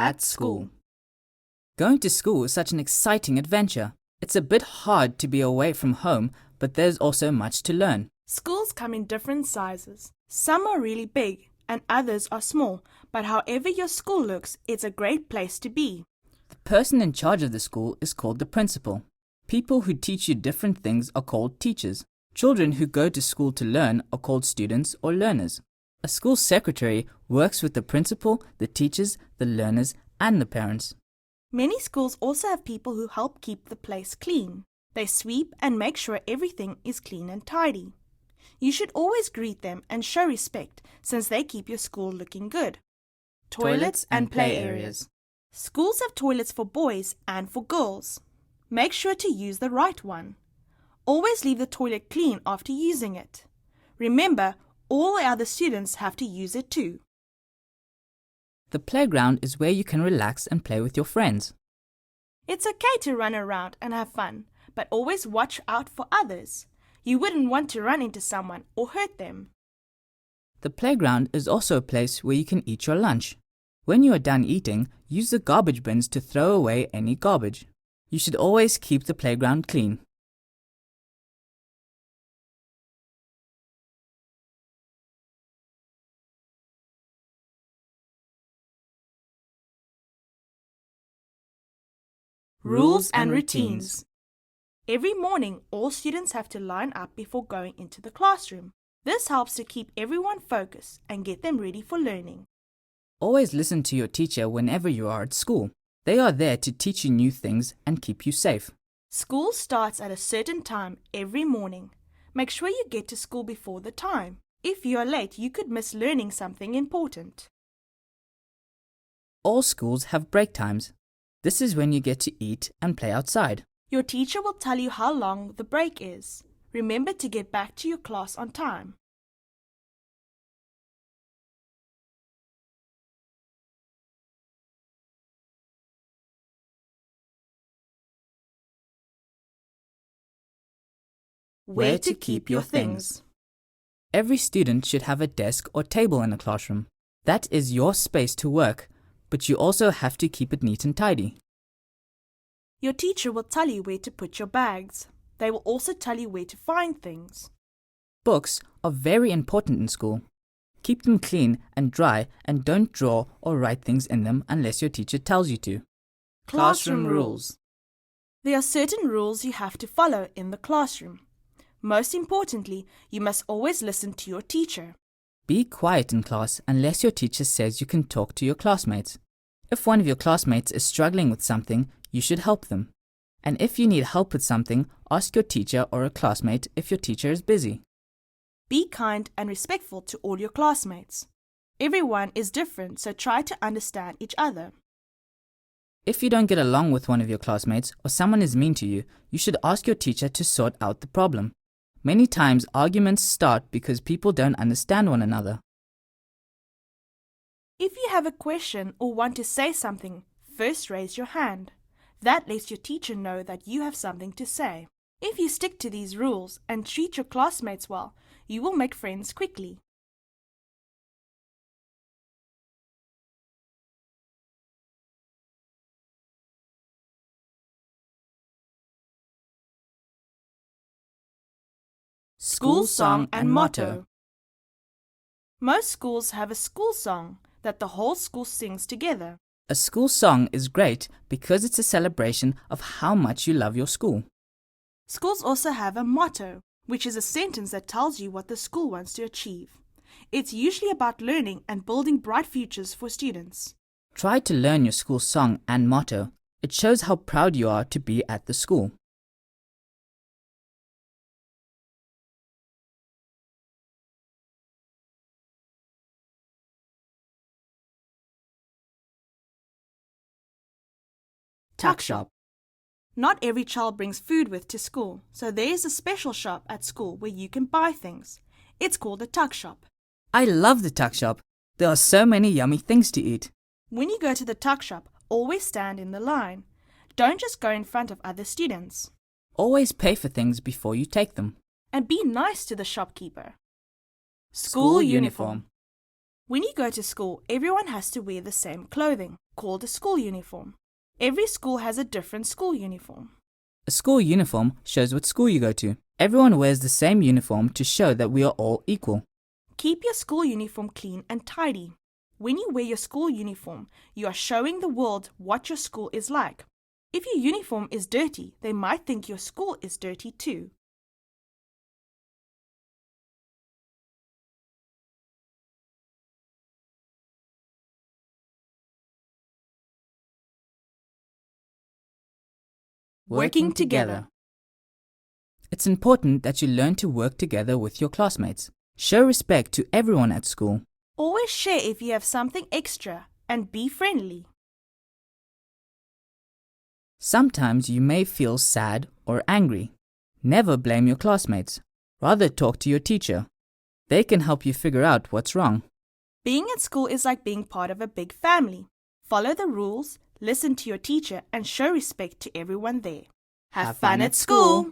at school. Going to school is such an exciting adventure. It's a bit hard to be away from home, but there's also much to learn. Schools come in different sizes. Some are really big and others are small, but however your school looks, it's a great place to be. The person in charge of the school is called the principal. People who teach you different things are called teachers. Children who go to school to learn are called students or learners. A school secretary works with the principal, the teachers, the learners, and the parents. Many schools also have people who help keep the place clean. They sweep and make sure everything is clean and tidy. You should always greet them and show respect since they keep your school looking good. Toilets and play areas. Schools have toilets for boys and for girls. Make sure to use the right one. Always leave the toilet clean after using it. Remember, all the other students have to use it too. The playground is where you can relax and play with your friends. It's okay to run around and have fun, but always watch out for others. You wouldn't want to run into someone or hurt them. The playground is also a place where you can eat your lunch. When you are done eating, use the garbage bins to throw away any garbage. You should always keep the playground clean. Rules and routines. Every morning, all students have to line up before going into the classroom. This helps to keep everyone focused and get them ready for learning. Always listen to your teacher whenever you are at school. They are there to teach you new things and keep you safe. School starts at a certain time every morning. Make sure you get to school before the time. If you are late, you could miss learning something important. All schools have break times. This is when you get to eat and play outside. Your teacher will tell you how long the break is. Remember to get back to your class on time. Where to keep your things. Every student should have a desk or table in the classroom. That is your space to work, but you also have to keep it neat and tidy. Your teacher will tell you where to put your bags. They will also tell you where to find things. Books are very important in school. Keep them clean and dry and don't draw or write things in them unless your teacher tells you to. Classroom rules. There are certain rules you have to follow in the classroom. Most importantly, you must always listen to your teacher. Be quiet in class unless your teacher says you can talk to your classmates. If one of your classmates is struggling with something, you should help them. And if you need help with something, ask your teacher or a classmate if your teacher is busy. Be kind and respectful to all your classmates. Everyone is different, so try to understand each other. If you don't get along with one of your classmates or someone is mean to you, you should ask your teacher to sort out the problem. Many times arguments start because people don't understand one another. If you have a question or want to say something, first raise your hand. That lets your teacher know that you have something to say. If you stick to these rules and treat your classmates well, you will make friends quickly. School song and motto. Most schools have a school song that the whole school sings together. A school song is great because it's a celebration of how much you love your school. Schools also have a motto, which is a sentence that tells you what the school wants to achieve. It's usually about learning and building bright futures for students. Try to learn your school song and motto. It shows how proud you are to be at the school. Tuck shop. Not every child brings food with to school, so there is a special shop at school where you can buy things. It's called a tuck shop. I love the tuck shop. There are so many yummy things to eat. When you go to the tuck shop, always stand in the line. Don't just go in front of other students. Always pay for things before you take them. And be nice to the shopkeeper. School uniform. When you go to school, everyone has to wear the same clothing, called a school uniform. Every school has a different school uniform. A school uniform shows what school you go to. Everyone wears the same uniform to show that we are all equal. Keep your school uniform clean and tidy. When you wear your school uniform, you are showing the world what your school is like. If your uniform is dirty, they might think your school is dirty too. Working together. It's important that you learn to work together with your classmates. Show respect to everyone at school. Always share if you have something extra and be friendly. Sometimes you may feel sad or angry. Never blame your classmates. Rather talk to your teacher. They can help you figure out what's wrong. Being at school is like being part of a big family. Follow the rules, listen to your teacher, and show respect to everyone there. Have fun at school!